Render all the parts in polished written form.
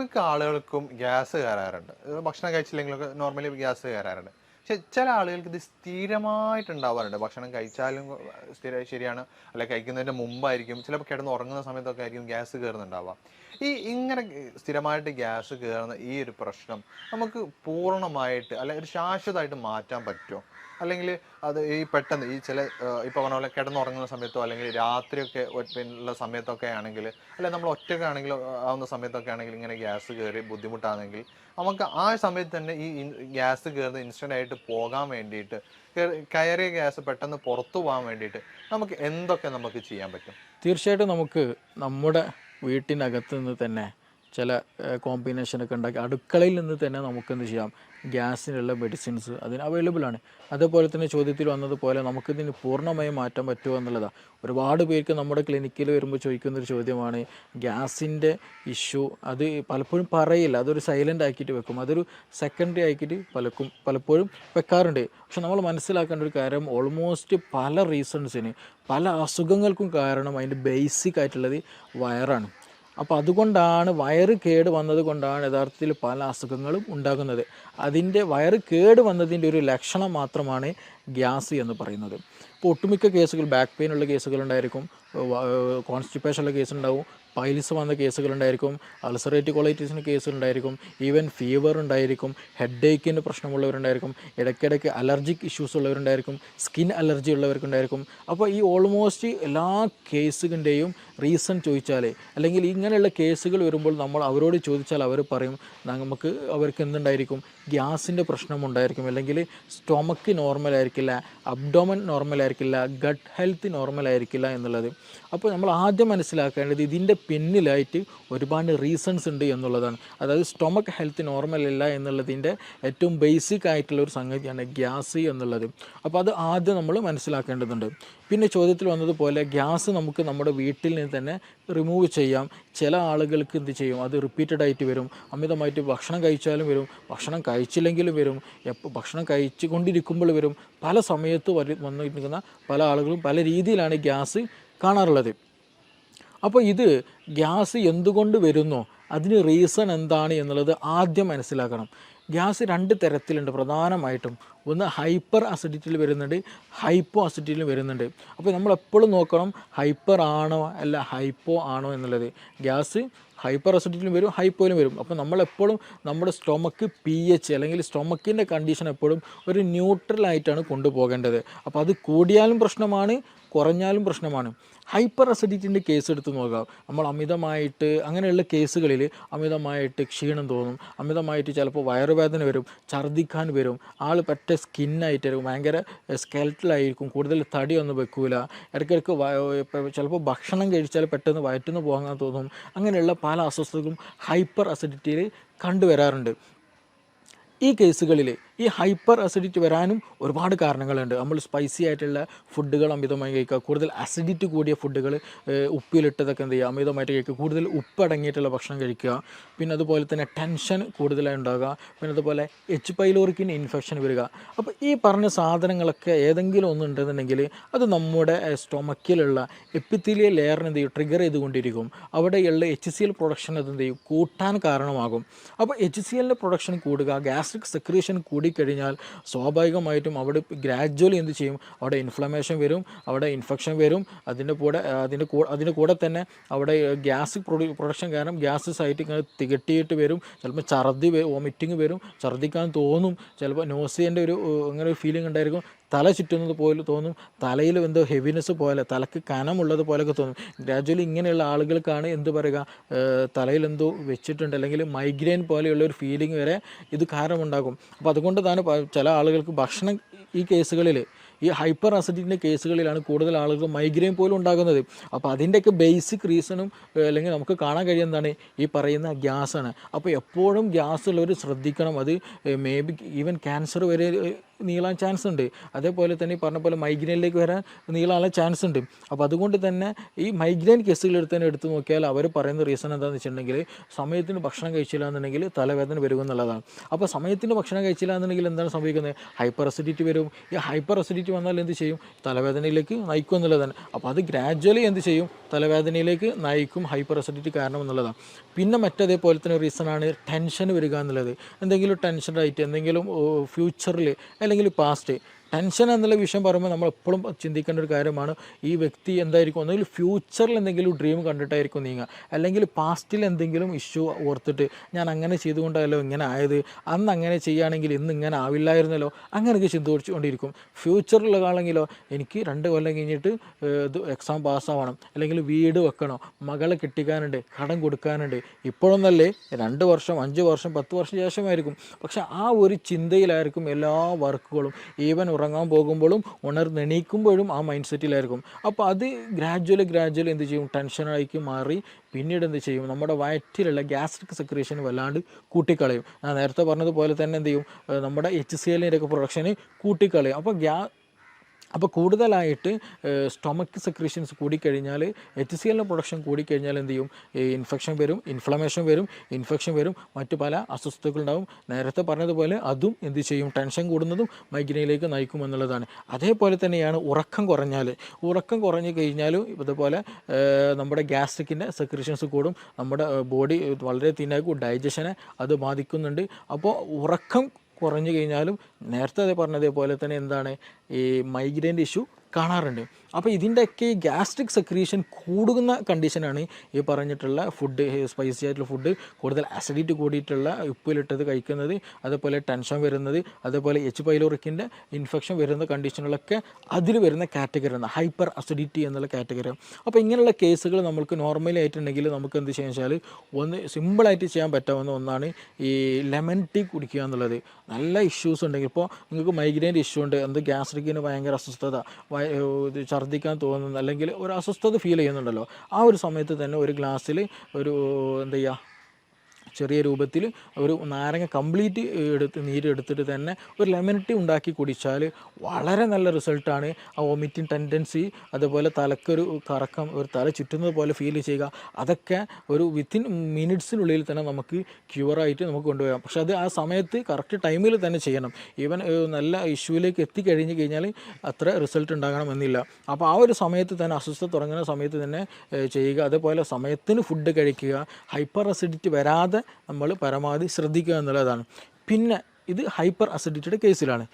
ഒട്ടുമിക്ക ആളുകൾക്കും ഗ്യാസ് കയറാറുണ്ട്. ഭക്ഷണം കഴിച്ചില്ലെങ്കിലൊക്കെ നോർമലി ഗ്യാസ് കയറാറുണ്ട്. പക്ഷെ ചില ആളുകൾക്ക് ഇത് സ്ഥിരമായിട്ടുണ്ടാവാറുണ്ട്. ഭക്ഷണം കഴിച്ചാലും ശരിയാണ്, അല്ലെങ്കിൽ കഴിക്കുന്നതിൻ്റെ മുമ്പായിരിക്കും, ചിലപ്പോൾ കിടന്ന് ഉറങ്ങുന്ന സമയത്തൊക്കെ ആയിരിക്കും ഗ്യാസ് കയറുന്നുണ്ടാവുക. ഇങ്ങനെ സ്ഥിരമായിട്ട് ഗ്യാസ് കയറുന്ന ഈ ഒരു പ്രശ്നം നമുക്ക് പൂർണ്ണമായിട്ട് അല്ലെങ്കിൽ ഒരു ശാശ്വതമായിട്ട് മാറ്റാൻ പറ്റുമോ? അല്ലെങ്കിൽ അത് പെട്ടെന്ന് ചില ഇപ്പോൾ പറഞ്ഞ പോലെ കിടന്നുറങ്ങുന്ന സമയത്തോ അല്ലെങ്കിൽ രാത്രിയൊക്കെ പിന്നെയുള്ള സമയത്തൊക്കെ ആണെങ്കിൽ, അല്ലെങ്കിൽ നമ്മൾ ഒറ്റയ്ക്കാണെങ്കിൽ ആവുന്ന സമയത്തൊക്കെ ആണെങ്കിൽ ഇങ്ങനെ ഗ്യാസ് കയറി ബുദ്ധിമുട്ടാണെങ്കിൽ നമുക്ക് ആ സമയത്ത് തന്നെ ഗ്യാസ് കയറുന്ന ഇൻസ്റ്റൻ്റ് ആയിട്ട് പോകാൻ വേണ്ടിയിട്ട്, കയറിയ ഗ്യാസ് പെട്ടെന്ന് പുറത്തു പോകാൻ വേണ്ടിയിട്ട് നമുക്ക് എന്തൊക്കെ നമുക്ക് ചെയ്യാൻ പറ്റും? തീർച്ചയായിട്ടും നമുക്ക് നമ്മുടെ വീട്ടിനകത്ത് നിന്ന് തന്നെ ചില കോമ്പിനേഷനൊക്കെ ഉണ്ടാക്കി അടുക്കളയിൽ നിന്ന് തന്നെ നമുക്കെന്ത് ചെയ്യാം, ഗ്യാസിനുള്ള മെഡിസിൻസ് അതിന് അവൈലബിൾ ആണ്. അതേപോലെ തന്നെ ചോദ്യത്തിൽ വന്നതുപോലെ നമുക്കിതിന് പൂർണ്ണമായും മാറ്റാൻ പറ്റുമോ എന്നുള്ളതാണ്. ഒരുപാട് പേർക്ക് നമ്മുടെ ക്ലിനിക്കിൽ വരുമ്പോൾ ചോദിക്കുന്നൊരു ചോദ്യമാണ് ഗ്യാസിൻ്റെ ഇഷ്യൂ. അത് പലപ്പോഴും പറയില്ല, അതൊരു സൈലൻ്റ് ആക്കിയിട്ട് വെക്കും, അതൊരു സെക്കൻഡറി ആക്കിയിട്ട് പലപ്പോഴും വെക്കാറുണ്ട്. പക്ഷെ നമ്മൾ മനസ്സിലാക്കേണ്ട ഒരു കാര്യം, ഓൾമോസ്റ്റ് പല റീസൺസിന്, പല അസുഖങ്ങൾക്കും കാരണം അതിൻ്റെ ബേസിക് ആയിട്ടുള്ളത് വയറാണ്. അപ്പോൾ അതുകൊണ്ടാണ് വയറ് കേട് വന്നത് കൊണ്ടാണ് യഥാർത്ഥത്തിൽ പല അസുഖങ്ങളും ഉണ്ടാകുന്നത്. അതിൻ്റെ വയറ് കേട് വന്നതിൻ്റെ ഒരു ലക്ഷണം മാത്രമാണ് ഗ്യാസ് എന്ന് പറയുന്നത്. ഇപ്പോൾ ഒട്ടുമിക്ക കേസുകൾ ബാക്ക് പെയിൻ ഉള്ള കേസുകളുണ്ടായിരിക്കും, കോൺസ്റ്റിപ്പേഷനുള്ള കേസുണ്ടാവും, പൈൽസ് വന്ന കേസുകളുണ്ടായിരിക്കും, അൾസറേറ്റീവ് കൊളൈറ്റിസിന് കേസുകളുണ്ടായിരിക്കും, ഈവൻ ഫീവർ ഉണ്ടായിരിക്കും, ഹെഡ് ഏക്കിന് പ്രശ്നമുള്ളവരുണ്ടായിരിക്കും, ഇടയ്ക്കിടയ്ക്ക് അലർജിക് ഇഷ്യൂസ് ഉള്ളവരുണ്ടായിരിക്കും, സ്കിൻ അലർജി ഉള്ളവർക്കുണ്ടായിരിക്കും. അപ്പോൾ ഈ ഓൾമോസ്റ്റ് എല്ലാ കേസുകളുടെയും റീസൺ ചോദിച്ചാൽ, അല്ലെങ്കിൽ ഇങ്ങനെയുള്ള കേസുകൾ വരുമ്പോൾ നമ്മൾ അവരോട് ചോദിച്ചാൽ അവർ പറയും നമുക്ക് അവർക്ക് എന്തുണ്ടായിരിക്കും, ഗ്യാസിൻ്റെ പ്രശ്നമുണ്ടായിരിക്കും, അല്ലെങ്കിൽ സ്റ്റൊമക്ക് നോർമലായിരിക്കില്ല, അബ്ഡോമൻ നോർമലായിരിക്കില്ല, ഗട്ട് ഹെൽത്ത് നോർമലായിരിക്കില്ല എന്നുള്ളത്. അപ്പോൾ നമ്മൾ ആദ്യം മനസ്സിലാക്കേണ്ടത് ഇതിൻ്റെ പിന്നിലായിട്ട് ഒരുപാട് റീസൺസ് ഉണ്ട് എന്നുള്ളതാണ്. അതായത് സ്റ്റൊമക്ക് ഹെൽത്ത് നോർമൽ അല്ല എന്നുള്ളതിൻ്റെ ഏറ്റവും ബേസിക് ആയിട്ടുള്ള ഒരു സംഗതിയാണ് ഗ്യാസ് എന്നുള്ളത്. അപ്പോൾ അത് ആദ്യം നമ്മൾ മനസ്സിലാക്കേണ്ടതുണ്ട്. പിന്നെ ചോദ്യത്തിൽ വന്നതുപോലെ ഗ്യാസ് നമുക്ക് നമ്മുടെ വീട്ടിൽ നിന്ന് തന്നെ റിമൂവ് ചെയ്യാം. ചില ആളുകൾക്ക് എന്ത് ചെയ്യും, അത് റിപ്പീറ്റഡ് ആയിട്ട് വരും, അമിതമായിട്ട് ഭക്ഷണം കഴിച്ചാലും വരും, ഭക്ഷണം കഴിച്ചില്ലെങ്കിലും വരും, ഭക്ഷണം കഴിച്ചു കൊണ്ടിരിക്കുമ്പോൾ വരും, പല സമയത്ത് വന്നിരിക്കുന്ന പല ആളുകളും പല രീതിയിലാണ് ഗ്യാസ് കാണാറുള്ളത്. അപ്പോൾ ഇത് ഗ്യാസ് എന്തുകൊണ്ട് വരുന്നു, അതിന് റീസൺ എന്താണ് എന്നുള്ളത് ആദ്യം മനസ്സിലാക്കണം. ഗ്യാസ് രണ്ട് തരത്തിലുണ്ട് പ്രധാനമായിട്ടും. ഒന്ന് ഹൈപ്പർ അസിഡിറ്റിയിൽ വരുന്നുണ്ട്, ഹൈപ്പോ അസിഡിറ്റിയിൽ വരുന്നുണ്ട്. അപ്പോൾ നമ്മളെപ്പോഴും നോക്കണം ഹൈപ്പർ ആണോ അല്ല ഹൈപ്പോ ആണോ എന്നുള്ളത്. ഗ്യാസ് ഹൈപ്പർ അസിഡിറ്റിയിലും വരും, ഹൈപ്പോയിലും വരും. അപ്പോൾ നമ്മളെപ്പോഴും നമ്മുടെ സ്റ്റൊമക്ക് pH അല്ലെങ്കിൽ സ്റ്റൊമക്കിൻ്റെ കണ്ടീഷൻ എപ്പോഴും ഒരു ന്യൂട്രലായിട്ടാണ് കൊണ്ടുപോകേണ്ടത്. അപ്പോൾ അത് കൂടിയാലും പ്രശ്നമാണ്, കുറഞ്ഞാലും പ്രശ്നമാണ്. ഹൈപ്പർ അസിഡിറ്റിൻ്റെ കേസ് എടുത്ത് നോക്കാം. നമ്മൾ അമിതമായിട്ട് അങ്ങനെയുള്ള കേസുകളിൽ അമിതമായിട്ട് ക്ഷീണം തോന്നും, അമിതമായിട്ട് ചിലപ്പോൾ വയറുവേദന വരും, ഛർദ്ദിക്കാൻ വരും, ആൾ പറ്റ സ്കിന്നായിട്ടായിരിക്കും, ഭയങ്കര സ്കെൽറ്റലായിരിക്കും, കൂടുതൽ തടിയൊന്നും വെക്കൂല, ഇടയ്ക്കിടയ്ക്ക് ചിലപ്പോൾ ഭക്ഷണം കഴിച്ചാൽ പെട്ടെന്ന് വയറ്റിന്ന് പോകാൻ തോന്നും. അങ്ങനെയുള്ള പല അസ്വസ്ഥതകളും ഹൈപ്പർ അസിഡിറ്റിയിൽ കണ്ടുവരാറുണ്ട്. ഈ കേസുകളിൽ ഈ ഹൈപ്പർ അസിഡിറ്റി വരാനും ഒരുപാട് കാരണങ്ങളുണ്ട്. നമ്മൾ സ്പൈസി ആയിട്ടുള്ള ഫുഡുകൾ അമിതമായി കഴിക്കുക, കൂടുതൽ അസിഡിറ്റി കൂടിയ ഫുഡുകൾ, ഉപ്പിലിട്ടതൊക്കെ എന്ത് ചെയ്യുക, അമിതമായിട്ട് കഴിക്കുക, കൂടുതൽ ഉപ്പടങ്ങിയിട്ടുള്ള ഭക്ഷണം കഴിക്കുക, പിന്നെ അതുപോലെ തന്നെ ടെൻഷൻ കൂടുതലായി ഉണ്ടാകുക, പിന്നെ അതുപോലെ എച്ച് പൈലോറിക്കിന് ഇൻഫെക്ഷൻ വരിക. അപ്പോൾ ഈ പറഞ്ഞ സാധനങ്ങളൊക്കെ ഏതെങ്കിലും ഒന്നുണ്ടെന്നുണ്ടെങ്കിൽ അത് നമ്മുടെ സ്റ്റൊമക്കിലുള്ള എപ്പിത്തീലിയൽ ലെയറിന് എന്ത് ചെയ്യും, ട്രിഗർ ചെയ്തുകൊണ്ടിരിക്കും. അവിടെയുള്ള HCl പ്രൊഡക്ഷൻ അത് എന്ത് ചെയ്യും, കൂട്ടാൻ കാരണമാകും. അപ്പോൾ HClൻ്റെ പ്രൊഡക്ഷൻ കൂടുക, ഗ്യാസ്ട്രിക് സെക്രീഷൻ കൂടിക്കഴിഞ്ഞാൽ സ്വാഭാവികമായിട്ടും അവിടെ ഗ്രാജ്വലി എന്ത് ചെയ്യും, അവിടെ ഇൻഫ്ലമേഷൻ വരും, അവിടെ ഇൻഫെക്ഷൻ വരും. അതിൻ്റെ കൂടെ തന്നെ അവിടെ ഗ്യാസ് പ്രൊഡക്ഷൻ കാരണം ഗ്യാസ് സൈറ്റ് ഇങ്ങനെ തികട്ടിയിട്ട് വരും. ചിലപ്പോൾ ഛർദി, വോമിറ്റിങ് വരും, ഛർദ്ദിക്കാൻ തോന്നും, ചിലപ്പോൾ നോസിയൻ്റെ അങ്ങനെ ഒരു ഫീലിംഗ് ഉണ്ടായിരിക്കും, തല ചുറ്റുന്നത് പോലെ തോന്നും, തലയിൽ എന്തോ ഹെവിനെസ് പോലെ, തലക്ക് കനമുള്ളത് പോലെയൊക്കെ തോന്നും. ഗ്രാജ്വലി ഇങ്ങനെയുള്ള ആളുകൾക്കാണ് എന്ത് പറയുക, തലയിൽ എന്തോ വെച്ചിട്ടുണ്ട് അല്ലെങ്കിൽ മൈഗ്രെയിൻ പോലെയുള്ള ഒരു ഫീലിംഗ് വരെ ഇത് കാരണമുണ്ടാകും. അപ്പോൾ അതുകൊണ്ട് തന്നെ ചില ആളുകൾക്ക് ഭക്ഷണം, ഈ കേസുകളിൽ ഈ ഹൈപ്പർ അസിഡിറ്റിൻ്റെ കേസുകളിലാണ് കൂടുതൽ ആളുകൾ മൈഗ്രെയിൻ പോലും ഉണ്ടാകുന്നത്. അപ്പോൾ അതിൻ്റെയൊക്കെ ബേസിക് റീസണും അല്ലെങ്കിൽ നമുക്ക് കാണാൻ കഴിയുന്നതാണ് ഈ പറയുന്ന ഗ്യാസാണ്. അപ്പോൾ എപ്പോഴും ഗ്യാസ് ഉള്ളവർ ശ്രദ്ധിക്കണം. അത് മേ ബി ഈവൻ ക്യാൻസർ വരെ നീളാൻ ചാൻസ് ഉണ്ട്. അതേപോലെ തന്നെ ഈ പറഞ്ഞ പോലെ മൈഗ്രെയിനിലേക്ക് വരാൻ നീളാനുള്ള ചാൻസ് ഉണ്ട്. അപ്പോൾ അതുകൊണ്ട് തന്നെ ഈ മൈഗ്രെയിൻ കേസുകൾ എടുത്ത് നോക്കിയാൽ അവർ പറയുന്ന റീസൺ എന്താണെന്ന് വെച്ചിട്ടുണ്ടെങ്കിൽ സമയത്തിന് ഭക്ഷണം കഴിച്ചില്ല എന്നുണ്ടെങ്കിൽ തലവേദന വരും എന്നുള്ളതാണ്. അപ്പോൾ സമയത്തിന് ഭക്ഷണം കഴിച്ചില്ല എന്നുണ്ടെങ്കിൽ എന്താണ് സംഭവിക്കുന്നത്? ഹൈപ്പർ അസിഡിറ്റി വരും. ഈ ഹൈപ്പർ അസിഡിറ്റി വന്നാൽ എന്ത് ചെയ്യും? തലവേദനയിലേക്ക് നയിക്കും എന്നുള്ളതാണ്. അപ്പോൾ അത് ഗ്രാജ്വലി എന്ത് ചെയ്യും? തലവേദനയിലേക്ക് നയിക്കും ഹൈപ്പർ അസിഡിറ്റി കാരണം എന്നുള്ളതാണ്. പിന്നെ മറ്റേതേപോലെ തന്നെ റീസണാണ് ടെൻഷൻ വരിക എന്നുള്ളത്. എന്തെങ്കിലും ടെൻഷനായിട്ട് എന്തെങ്കിലും ഫ്യൂച്ചറിൽ അല്ലെങ്കിൽ പാസ്റ്റ് ടെൻഷൻ എന്നുള്ള വിഷയം പറയുമ്പോൾ നമ്മൾ എപ്പോഴും ചിന്തിക്കേണ്ട ഒരു കാര്യമാണ്. ഈ വ്യക്തി എന്തായിരിക്കും? ഒന്നുകിൽ ഫ്യൂച്ചറിൽ എന്തെങ്കിലും ഡ്രീം കണ്ടിട്ടായിരിക്കും നീങ്ങുക, അല്ലെങ്കിൽ പാസ്റ്റിൽ എന്തെങ്കിലും ഇഷ്യൂ ഓർത്തിട്ട് ഞാൻ അങ്ങനെ ചെയ്തുകൊണ്ടല്ലോ ഇങ്ങനെ ആയത്, അന്ന് അങ്ങനെ ചെയ്യുകയാണെങ്കിൽ ഇന്ന് ഇങ്ങനെ ആവില്ലായിരുന്നല്ലോ, അങ്ങനെയൊക്കെ ചിന്തിച്ചുകൊണ്ടിരിക്കും. ഫ്യൂച്ചറിലാണെങ്കിലോ എനിക്ക് 2 കൊല്ലം കഴിഞ്ഞിട്ട് ഇത് എക്സാം പാസ്സാവണം, അല്ലെങ്കിൽ വീട് വെക്കണം, മകളെ കെട്ടിക്കാനുണ്ട്, കടം കൊടുക്കാനുണ്ട്. ഇപ്പോഴൊന്നല്ലേ 2 വർഷം 5 വർഷം 10 വർഷം ശേഷമായിരിക്കും. പക്ഷെ ആ ഒരു ചിന്തയിലായിരിക്കും എല്ലാ വർക്കുകളും. ഈവൻ ഉറങ്ങാൻ പോകുമ്പോഴും ഉണർന്നെണീക്കുമ്പോഴും ആ മൈൻഡ് സെറ്റിലായിരിക്കും. അപ്പോൾ അത് ഗ്രാജ്വലി എന്ത് ചെയ്യും? ടെൻഷനായി മാറി പിന്നീട് എന്ത് ചെയ്യും? നമ്മുടെ വയറ്റിലുള്ള ഗ്യാസ്ട്രിക് സെക്രീഷൻ വല്ലാണ്ട് കൂട്ടിക്കളയും. ഞാൻ നേരത്തെ പറഞ്ഞതുപോലെ തന്നെ എന്ത് ചെയ്യും? നമ്മുടെ HCl പ്രൊഡക്ഷന് കൂട്ടിക്കളയും. അപ്പോൾ കൂടുതലായിട്ട് സ്റ്റൊമക്ക് സെക്രീഷൻസ് കൂടിക്കഴിഞ്ഞാൽ HCl പ്രൊഡക്ഷൻ കൂടിക്കഴിഞ്ഞാൽ എന്ത് ചെയ്യും? ഇൻഫെക്ഷൻ വരും, ഇൻഫെക്ഷൻ വരും, മറ്റു പല അസ്വസ്ഥതകളുണ്ടാവും. നേരത്തെ പറഞ്ഞതുപോലെ അതും എന്ത് ചെയ്യും? ടെൻഷൻ കൂടുന്നതും മൈഗ്രെയിനിലേക്ക് നയിക്കും എന്നുള്ളതാണ്. അതേപോലെ തന്നെയാണ് ഉറക്കം കുറഞ്ഞു കഴിഞ്ഞാലും ഇതുപോലെ നമ്മുടെ ഗ്യാസ്ട്രിക്കിൻ്റെ സെക്രീഷൻസ് കൂടും, നമ്മുടെ ബോഡി വളരെ തിന്നാക്കും, ഡൈജഷനെ അത് ബാധിക്കുന്നുണ്ട്. അപ്പോൾ ഉറക്കം കുറഞ്ഞു കഴിഞ്ഞാലും നേരത്തെ പറഞ്ഞതേപോലെ തന്നെ എന്താണ് ഈ മൈഗ്രെയിൻ്റെ ഇഷ്യൂ കാണാറുണ്ട്. അപ്പോൾ ഇതിൻ്റെയൊക്കെ ഈ ഗ്യാസ്ട്രിക് സെക്രീഷൻ കൂടുന്ന കണ്ടീഷനാണ് ഈ പറഞ്ഞിട്ടുള്ള ഫുഡ്, സ്പൈസി ആയിട്ടുള്ള ഫുഡ്, കൂടുതൽ അസിഡിറ്റി കൂടിയിട്ടുള്ള ഉപ്പിലിട്ടത് കഴിക്കുന്നത്, അതേപോലെ ടെൻഷൻ വരുന്നത്, അതേപോലെ H. പൈലോറിക്കിൻ്റെ ഇൻഫെക്ഷൻ വരുന്ന കണ്ടീഷനുകളൊക്കെ അതിൽ വരുന്ന കാറ്റഗറിയാണ് ഹൈപ്പർ അസിഡിറ്റി എന്നുള്ള കാറ്റഗറി. അപ്പോൾ ഇങ്ങനെയുള്ള കേസുകൾ നമുക്ക് നോർമലി ആയിട്ടുണ്ടെങ്കിൽ നമുക്ക് എന്ത് ചെയ്യാന്ന് വെച്ചാൽ ഒന്ന് സിമ്പിളായിട്ട് ചെയ്യാൻ പറ്റാവുന്ന ഒന്നാണ് ഈ ലെമൺ ടീ കുടിക്കുക എന്നുള്ളത്. നല്ല ഇഷ്യൂസ് ഉണ്ടെങ്കിൽ, ഇപ്പോൾ നിങ്ങൾക്ക് മൈഗ്രെയിൻ്റെ ഇഷ്യൂ ഉണ്ട്, ഗ്യാസ്ട്രിക്കിന് ഭയങ്കര അസ്വസ്ഥത, ഛർദ്ദിക്കാൻ തോന്നുന്നു, അല്ലെങ്കിൽ ഒരു അസ്വസ്ഥത ഫീൽ ചെയ്യുന്നുണ്ടല്ലോ, ആ ഒരു സമയത്ത് തന്നെ ഒരു ഗ്ലാസ്സിൽ ഒരു എന്താ ചെയ്യുക, ചെറിയ രൂപത്തിൽ ഒരു നാരങ്ങ കംപ്ലീറ്റ് നീരെടുത്തിട്ട് തന്നെ ഒരു ലെമൺ ടീ ഉണ്ടാക്കി കുടിച്ചാൽ വളരെ നല്ല റിസൾട്ടാണ്. ആ വൊമിറ്റിംഗ് ടെൻഡൻസി, അതുപോലെ തലക്കൊരു കറക്കം, ഒരു തല ചുറ്റുന്നത് പോലെ ഫീൽ ചെയ്യുക, അതൊക്കെ ഒരു വിത്തിൻ മിനിറ്റ്സിനുള്ളിൽ തന്നെ നമുക്ക് ക്യൂറായിട്ട് നമുക്ക് കൊണ്ടുപോകാം. പക്ഷെ അത് ആ സമയത്ത് കറക്റ്റ് ടൈമിൽ തന്നെ ചെയ്യണം. ഈവൻ നല്ല ഇഷ്യൂവിലേക്ക് എത്തിക്കഴിഞ്ഞ് കഴിഞ്ഞാൽ അത്ര റിസൾട്ട് ഉണ്ടാകണമെന്നില്ല. അപ്പോൾ ആ ഒരു സമയത്ത് തന്നെ, അസ്വസ്ഥത തുടങ്ങുന്ന സമയത്ത് തന്നെ ചെയ്യുക. അതേപോലെ സമയത്തിന് ഫുഡ് കഴിക്കുക, ഹൈപ്പർ അസിഡിറ്റി വരാതെ നമ്മൾ പരമാവധി ശ്രദ്ധിക്കുക എന്നുള്ളതാണ്. പിന്നെ ഇത് ഹൈപ്പർ അസിഡിറ്റിയുടെ കേസിലാണ്.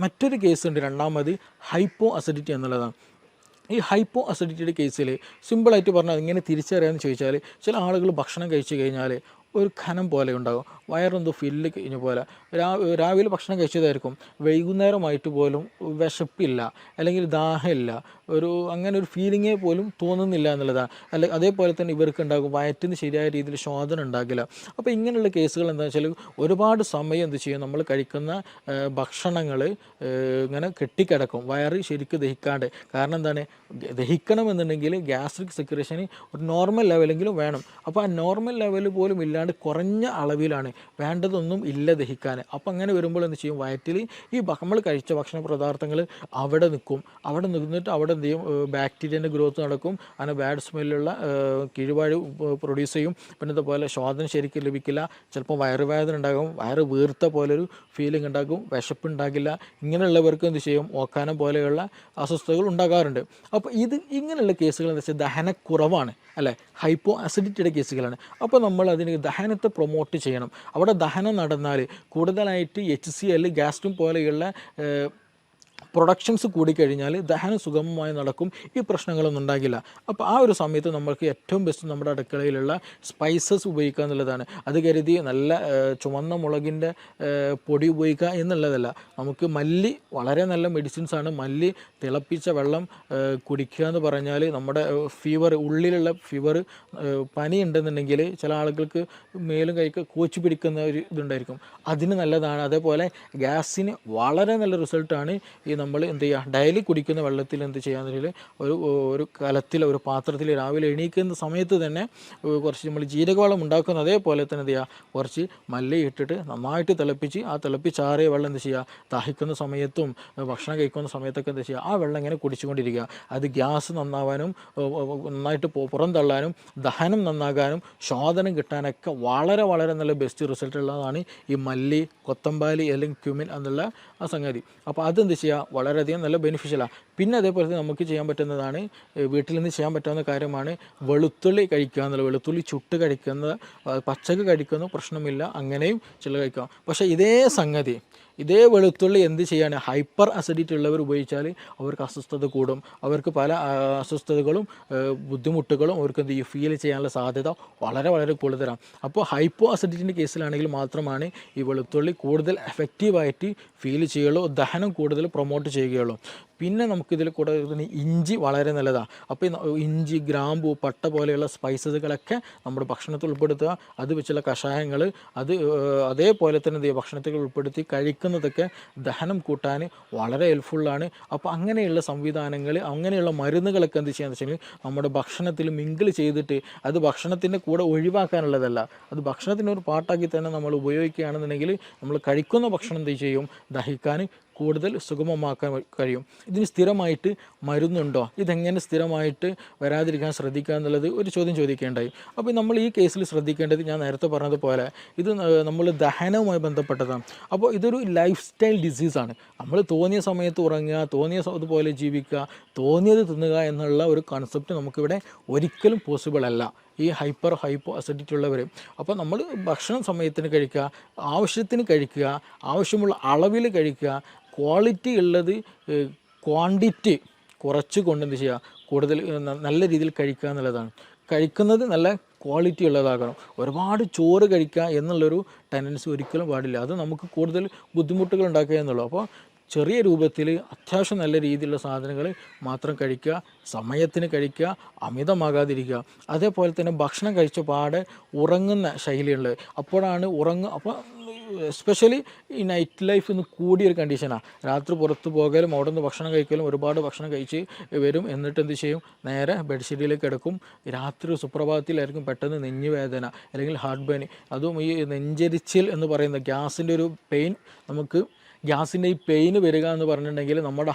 മറ്റൊരു കേസുണ്ട്, രണ്ടാമത് ഹൈപ്പോ അസിഡിറ്റി എന്നുള്ളതാണ്. ഈ ഹൈപ്പോ അസിഡിറ്റിയുടെ കേസിൽ സിമ്പിളായിട്ട് പറഞ്ഞാൽ ഇങ്ങനെ തിരിച്ചറിയാമെന്ന് ചോദിച്ചാൽ, ചില ആളുകൾ ഭക്ഷണം കഴിച്ചു കഴിഞ്ഞാൽ ഒരു ഖനം പോലെ ഉണ്ടാകും, വയറെന്തോ ഫില്ല് കഴിഞ്ഞ പോലെ. രാവിലെ ഭക്ഷണം കഴിച്ചതായിരിക്കും, വൈകുന്നേരമായിട്ട് പോലും വിശപ്പില്ല, അല്ലെങ്കിൽ ദാഹമില്ല, അങ്ങനെ ഒരു ഫീലിങ്ങേ പോലും തോന്നുന്നില്ല എന്നുള്ളതാണ്. അതേപോലെ തന്നെ ഇവർക്ക് ഉണ്ടാകും വയറ്റിന് ശരിയായ രീതിയിൽ ശോധന ഉണ്ടാകില്ല. അപ്പോൾ ഇങ്ങനെയുള്ള കേസുകൾ എന്താണെന്ന് വെച്ചാൽ ഒരുപാട് സമയം എന്ത് ചെയ്യും? നമ്മൾ കഴിക്കുന്ന ഭക്ഷണങ്ങൾ ഇങ്ങനെ കെട്ടിക്കിടക്കും, വയറ് ശരിക്കും ദഹിക്കാണ്ട്. കാരണം എന്താണ്? ദഹിക്കണമെന്നുണ്ടെങ്കിൽ ഗ്യാസ്ട്രിക് സെക്രീഷന് ഒരു നോർമൽ ലെവലെങ്കിലും വേണം. അപ്പോൾ ആ നോർമൽ ലെവൽ പോലും ഇല്ലാണ്ട് കുറഞ്ഞ അളവിലാണ്, വേണ്ടതൊന്നും ഇല്ല ദഹിക്കാൻ. അപ്പോൾ അങ്ങനെ വരുമ്പോൾ എന്ത് ചെയ്യും? വയറ്റിൽ ഈ നമ്മൾ കഴിച്ച ഭക്ഷണ പദാർത്ഥങ്ങൾ അവിടെ നിന്നിട്ട് അവിടെ എന്ത് ചെയ്യും? ബാക്ടീരിയൻ്റെ ഗ്രോത്ത് നടക്കും, അങ്ങനെ ബാഡ് സ്മെല്ലുള്ള കീഴ്വാഴ് പ്രൊഡ്യൂസ് ചെയ്യും. പിന്നെ ഇതുപോലെ ശോധന ശരിക്കും ലഭിക്കില്ല, ചിലപ്പോൾ വയറുവേദന ഉണ്ടാകും, വയറ് വീർത്ത പോലൊരു ഫീലിംഗ് ഉണ്ടാകും, വിശപ്പുണ്ടാകില്ല. ഇങ്ങനെയുള്ളവർക്ക് എന്ത് ചെയ്യും? ഓക്കാനം പോലെയുള്ള അസ്വസ്ഥതകൾ ഉണ്ടാകാറുണ്ട്. അപ്പോൾ ഇങ്ങനെയുള്ള കേസുകൾ എന്താ വെച്ചാൽ ദഹനക്കുറവാണ്, അല്ലേ? ഹൈപ്പോ അസിഡിറ്റിയുടെ കേസുകളാണ്. അപ്പോൾ നമ്മൾ അതിന് ദഹനത്തെ പ്രൊമോട്ട് ചെയ്യണം. അവിടെ ദഹനം നടന്നാൽ കൂടുതലായിട്ട് HCl, ഗ്യാസ്ട്രിൻ പോലെയുള്ള പ്രൊഡക്ഷൻസ് കൂടിക്കഴിഞ്ഞാൽ ദഹനം സുഗമമായി നടക്കും, ഈ പ്രശ്നങ്ങളൊന്നും ഉണ്ടാകില്ല. അപ്പോൾ ആ ഒരു സമയത്ത് നമ്മൾക്ക് ഏറ്റവും ബെസ്റ്റ് നമ്മുടെ അടുക്കളയിലുള്ള സ്പൈസസ് ഉപയോഗിക്കുക എന്നുള്ളതാണ്. അത് കരുതി നല്ല ചുവന്ന മുളകിൻ്റെ പൊടി ഉപയോഗിക്കുക എന്നുള്ളതല്ല. നമുക്ക് മല്ലി വളരെ നല്ല മെഡിസിൻസാണ്. മല്ലി തിളപ്പിച്ച വെള്ളം കുടിക്കുക എന്ന് പറഞ്ഞാൽ നമ്മുടെ ഉള്ളിലുള്ള ഫീവർ, പനി ഉണ്ടെന്നുണ്ടെങ്കിൽ ചില ആളുകൾക്ക് മേലും കൈക്ക് കോച്ച് പിടിക്കുന്ന ഒരു ഇതുണ്ടായിരിക്കും, അതിന് നല്ലതാണ്. അതേപോലെ ഗ്യാസിന് വളരെ നല്ല റിസൾട്ടാണ് ഈ നമ്മൾ എന്ത് ചെയ്യുക, ഡെയിലി കുടിക്കുന്ന വെള്ളത്തിൽ എന്ത് ചെയ്യാന്ന് വെച്ചാൽ ഒരു കലത്തിൽ ഒരു പാത്രത്തിൽ രാവിലെ എണീക്കുന്ന സമയത്ത് തന്നെ കുറച്ച് നമ്മൾ ജീരകവെള്ളം ഉണ്ടാക്കുന്ന അതേപോലെ തന്നെ എന്ത് ചെയ്യുക, കുറച്ച് മല്ലി ഇട്ടിട്ട് നന്നായിട്ട് തിളപ്പിച്ച് ആ തിളപ്പിച്ചാറിയ വെള്ളം എന്ത് ചെയ്യുക, ദാഹിക്കുന്ന സമയത്തും ഭക്ഷണം കഴിക്കുന്ന സമയത്തൊക്കെ എന്താ ചെയ്യുക, ആ വെള്ളം ഇങ്ങനെ കുടിച്ചുകൊണ്ടിരിക്കുക. അത് ഗ്യാസ് നന്നാവാനും നന്നായിട്ട് പുറന്തള്ളാനും ദഹനം നന്നാകാനും ശോധനം കിട്ടാനൊക്കെ വളരെ വളരെ നല്ല ബെസ്റ്റ് റിസൾട്ട് ഉള്ളതാണ് ഈ മല്ലി, കൊത്തമ്പാലി അല്ലെങ്കിൽ ക്യുമിൻ എന്നുള്ള ആ സംഗതി. അപ്പോൾ അതെന്ത് ചെയ്യുക, വളരെയധികം നല്ല ബെനിഫിഷ്യലാണ്. പിന്നെ അതേപോലെ തന്നെ നമുക്ക് ചെയ്യാൻ പറ്റുന്നതാണ്, വീട്ടിൽ നിന്ന് ചെയ്യാൻ പറ്റാവുന്ന കാര്യമാണ് വെളുത്തുള്ളി കഴിക്കുക എന്നുള്ളത്. വെളുത്തുള്ളി ചുട്ട് കഴിക്കുന്നത്, പച്ചക്ക് കഴിക്കുന്ന പ്രശ്നമില്ല, അങ്ങനെയും ചില കഴിക്കാം. പക്ഷേ ഇതേ വെളുത്തുള്ളി എന്ത് ചെയ്യാണ്, ഹൈപ്പർ അസിഡിറ്റി ഉള്ളവർ ഉപയോഗിച്ചാൽ അവർക്ക് അസ്വസ്ഥത കൂടും, അവർക്ക് പല അസ്വസ്ഥതകളും ബുദ്ധിമുട്ടുകളും അവർക്ക് എന്ത് ചെയ്യും, ഫീൽ ചെയ്യാനുള്ള സാധ്യത വളരെ വളരെ കൂടുതലാണ്. അപ്പോൾ ഹൈപ്പോ അസിഡിറ്റിൻ്റെ കേസിലാണെങ്കിൽ മാത്രമാണ് ഈ വെളുത്തുള്ളി കൂടുതൽ എഫക്റ്റീവായിട്ട് ഫീൽ ചെയ്യുകയുള്ളൂ, ദഹനം കൂടുതൽ പ്രൊമോട്ട് ചെയ്യുകയുള്ളൂ. പിന്നെ നമുക്കിതിൽ കൂടെ ഇഞ്ചി വളരെ നല്ലതാണ്. അപ്പോൾ ഇഞ്ചി, ഗ്രാമ്പു, പട്ട പോലെയുള്ള സ്പൈസസുകളൊക്കെ നമ്മുടെ ഭക്ഷണത്തിൽ ഉൾപ്പെടുത്തുക. അത് വെച്ചുള്ള കഷായങ്ങൾ അത് അതേപോലെ തന്നെ എന്ത് ചെയ്യുക, ഭക്ഷണത്തിൽ ഉൾപ്പെടുത്തി കഴിക്കുന്നതൊക്കെ ദഹനം കൂട്ടാൻ വളരെ ഹെൽപ്ഫുള്ളാണ്. അപ്പോൾ അങ്ങനെയുള്ള സംവിധാനങ്ങൾ, അങ്ങനെയുള്ള മരുന്നുകളൊക്കെ എന്ത് ചെയ്യാന്ന് വെച്ചാൽ നമ്മുടെ ഭക്ഷണത്തിൽ മിങ്കിൾ ചെയ്തിട്ട് അത് ഭക്ഷണത്തിൻ്റെ കൂടെ ഒഴിവാക്കാനുള്ളതല്ല, അത് ഭക്ഷണത്തിൻ്റെ ഒരു പാർട്ടാക്കി തന്നെ നമ്മൾ ഉപയോഗിക്കുകയാണെന്നുണ്ടെങ്കിൽ നമ്മൾ കഴിക്കുന്ന ഭക്ഷണം എന്ത് ചെയ്യും, ദഹിക്കാൻ കൂടുതൽ സുഗമമാക്കാൻ കഴിയും. ഇതിന് സ്ഥിരമായിട്ട് മരുന്നുണ്ടോ, ഇതെങ്ങനെ സ്ഥിരമായിട്ട് വരാതിരിക്കാൻ ശ്രദ്ധിക്കുക എന്നുള്ളത് ഒരു ചോദ്യം ചോദിക്കേണ്ടായി. അപ്പോൾ നമ്മൾ ഈ കേസിൽ ശ്രദ്ധിക്കേണ്ടത് ഞാൻ നേരത്തെ പറഞ്ഞതുപോലെ ഇത് നമ്മൾ ദഹനവുമായി ബന്ധപ്പെട്ടതാണ്. അപ്പോൾ ഇതൊരു ലൈഫ് സ്റ്റൈൽ ഡിസീസാണ്. നമ്മൾ തോന്നിയ സമയത്ത് ഉറങ്ങുക, തോന്നിയ അതുപോലെ ജീവിക്കുക, തോന്നിയത് തിന്നുക എന്നുള്ള ഒരു കൺസെപ്റ്റ് നമുക്കിവിടെ ഒരിക്കലും പോസിബിൾ അല്ല ഈ ഹൈപ്പോ അസിഡിറ്റി ഉള്ളവർ. അപ്പോൾ നമ്മൾ ഭക്ഷണം സമയത്തിന് കഴിക്കുക, ആവശ്യത്തിന് കഴിക്കുക, ആവശ്യമുള്ള അളവിൽ കഴിക്കുക, ക്വാളിറ്റി ഉള്ളത് ക്വാണ്ടിറ്റി കുറച്ച് കൊണ്ട് എന്ത് ചെയ്യുക, കൂടുതൽ നല്ല രീതിയിൽ കഴിക്കുക എന്നുള്ളതാണ്. കഴിക്കുന്നത് നല്ല ക്വാളിറ്റി ഉള്ളതാകണം. ഒരുപാട് ചോറ് കഴിക്കുക എന്നുള്ളൊരു ടെൻഡൻസി ഒരിക്കലും പാടില്ല, അത് നമുക്ക് കൂടുതൽ ബുദ്ധിമുട്ടുകൾ ഉണ്ടാക്കുക എന്നുള്ളൂ. അപ്പോൾ ചെറിയ രൂപത്തിൽ അത്യാവശ്യം നല്ല രീതിയിലുള്ള സാധനങ്ങൾ മാത്രം കഴിക്കുക, സമയത്തിന് കഴിക്കുക, അമിതമാകാതിരിക്കുക. അതേപോലെ തന്നെ ഭക്ഷണം കഴിച്ച പാടെ ഉറങ്ങുന്ന ശൈലിയുണ്ട്. അപ്പോഴാണ് അപ്പോൾ എസ്പെഷ്യലി ഈ നൈറ്റ് ലൈഫ് ഇന്ന് കൂടിയൊരു കണ്ടീഷനാണ്. രാത്രി പുറത്ത് പോകലും അവിടെ നിന്ന് ഭക്ഷണം കഴിക്കലും, ഒരുപാട് ഭക്ഷണം കഴിച്ച് വരും, എന്നിട്ട് എന്ത് ചെയ്യും, നേരെ ബെഡ്ഷീറ്റിലേക്ക് കിടക്കും. രാത്രി സുപ്രഭാതത്തിലായിരിക്കും പെട്ടെന്ന് നെഞ്ഞുവേദന അല്ലെങ്കിൽ ഹാർട്ട് പെയിൻ, അതും ഈ നെഞ്ചരിച്ചിൽ എന്ന് പറയുന്ന ഗ്യാസിൻ്റെ ഒരു പെയിൻ, നമുക്ക് ഗ്യാസിൻ്റെ ഈ പെയിന് വരിക എന്ന് പറഞ്ഞിട്ടുണ്ടെങ്കിൽ നമ്മുടെ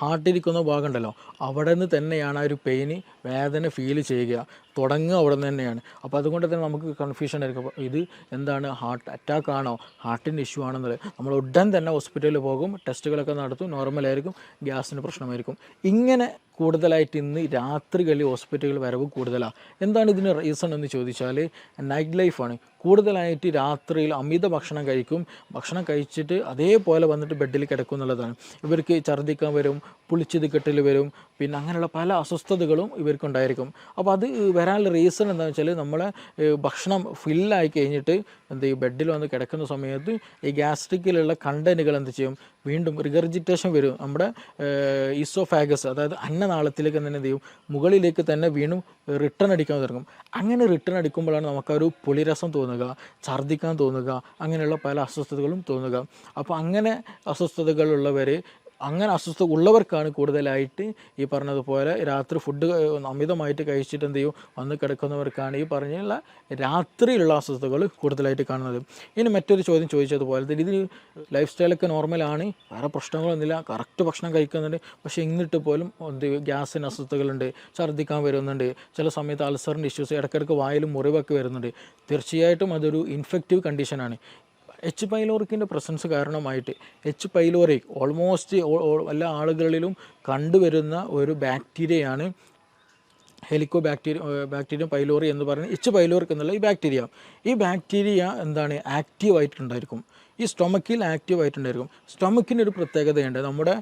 ഹാർട്ടിരിക്കുന്ന ഭാഗം ഉണ്ടല്ലോ, അവിടെ നിന്ന് തന്നെയാണ് ആ ഒരു പെയിന്, വേദന ഫീൽ ചെയ്യുക, തുടങ്ങുക അവിടെ നിന്ന് തന്നെയാണ്. അപ്പോൾ അതുകൊണ്ട് തന്നെ നമുക്ക് കൺഫ്യൂഷൻ ആയിരിക്കും, ഇത് എന്താണ്, ഹാർട്ട് അറ്റാക്ക് ആണോ, ഹാർട്ടിൻ്റെ ഇഷ്യൂ ആണെന്നുള്ളത്. നമ്മൾ ഉടൻ തന്നെ ഹോസ്പിറ്റലിൽ പോകും, ടെസ്റ്റുകളൊക്കെ നടത്തും, നോർമലായിരിക്കും, ഗ്യാസിന് പ്രശ്നമായിരിക്കും. ഇങ്ങനെ കൂടുതലായിട്ട് ഇന്ന് രാത്രികളിൽ ഹോസ്പിറ്റലുകൾ വരവ് കൂടുതലാണ്. എന്താണ് ഇതിന് റീസൺ എന്ന് ചോദിച്ചാൽ നൈറ്റ് ലൈഫാണ്. കൂടുതലായിട്ട് രാത്രിയിൽ അമിത ഭക്ഷണം കഴിക്കും, ഭക്ഷണം കഴിച്ചിട്ട് അതേപോലെ വന്നിട്ട് ബെഡിൽ കിടക്കും എന്നുള്ളതാണ്. ഇവർക്ക് ഛർദ്ദിക്കാൻ വരും, പുളിച്ചത് കെട്ടൽ വരും, പിന്നെ അങ്ങനെയുള്ള പല അസ്വസ്ഥതകളും ഇവർക്കുണ്ടായിരിക്കും. അപ്പോൾ അത് വരാനുള്ള റീസൺ എന്താണെന്ന് വെച്ചാൽ നമ്മളെ ഭക്ഷണം ഫില്ലായി കഴിഞ്ഞിട്ട് എന്ത് ചെയ്യും, ബെഡിൽ വന്ന് കിടക്കുന്ന സമയത്ത് ഈ ഗ്യാസ്ട്രിക്കിലുള്ള കണ്ടൻറ്റുകൾ എന്ത് ചെയ്യും, വീണ്ടും റിഗർജിറ്റേഷൻ വരും. നമ്മുടെ ഈസോഫാഗസ്, അതായത് അന്നനാളത്തിലേക്ക് തന്നെ എന്ത് ചെയ്യും, മുകളിലേക്ക് തന്നെ വീണ്ടും റിട്ടേൺ അടിക്കാൻ തുടങ്ങും. അങ്ങനെ റിട്ടേൺ അടിക്കുമ്പോഴാണ് നമുക്കൊരു പുളിരസം തോന്നുക, ഛർദ്ദിക്കാൻ തോന്നുക, അങ്ങനെയുള്ള പല അസ്വസ്ഥതകളും തോന്നുക. അപ്പോൾ അങ്ങനെ അസ്വസ്ഥതകളുള്ളവർ, അങ്ങനെ അസ്വസ്ഥത ഉള്ളവർക്കാണ് കൂടുതലായിട്ട് ഈ പറഞ്ഞതുപോലെ രാത്രി ഫുഡ് അമിതമായിട്ട് കഴിച്ചിട്ട് എന്ത് ചെയ്യും, വന്ന് കിടക്കുന്നവർക്കാണ് ഈ പറഞ്ഞുള്ള രാത്രിയിലുള്ള അസ്വസ്ഥതകൾ കൂടുതലായിട്ട് കാണുന്നത്. ഇനി മറ്റൊരു ചോദ്യം ചോദിച്ചതുപോലെ തന്നെ ഇതിന് ലൈഫ് സ്റ്റൈലൊക്കെ നോർമലാണ്, വേറെ പ്രശ്നങ്ങളൊന്നുമില്ല, കറക്റ്റ് ഭക്ഷണം കഴിക്കുന്നുണ്ട്, പക്ഷേ എന്നിട്ട് പോലും എന്ത് ഗ്യാസിന് അസ്വസ്ഥതകളുണ്ട്, ഛർദ്ദിക്കാൻ വരുന്നുണ്ട്, ചില സമയത്ത് അൾസറിൻ്റെ ഇഷ്യൂസ്, ഇടയ്ക്കിടയ്ക്ക് വായിലും മുറിവൊക്കെ വരുന്നുണ്ട്. തീർച്ചയായിട്ടും അതൊരു ഇൻഫെക്റ്റീവ് കണ്ടീഷനാണ്. എച്ച് പൈലോറിക്കിൻ്റെ പ്രസൻസ് കാരണമായിട്ട്, എച്ച് പൈലോറി ഓൾമോസ്റ്റ് എല്ലാ ആളുകളിലും കണ്ടുവരുന്ന ഒരു ബാക്ടീരിയയാണ് ബാക്ടീരിയം പൈലോറി എന്ന് പറയുന്നത്. എച്ച് പൈലോറിക് എന്നുള്ള ഈ ബാക്ടീരിയ എന്താണ്, ആക്റ്റീവായിട്ടുണ്ടായിരിക്കും, ഈ സ്റ്റൊമക്കിൽ ആക്റ്റീവായിട്ടുണ്ടായിരിക്കും. സ്റ്റൊമക്കിൻ്റെ ഒരു പ്രത്യേകതയുണ്ട്, നമ്മുടെ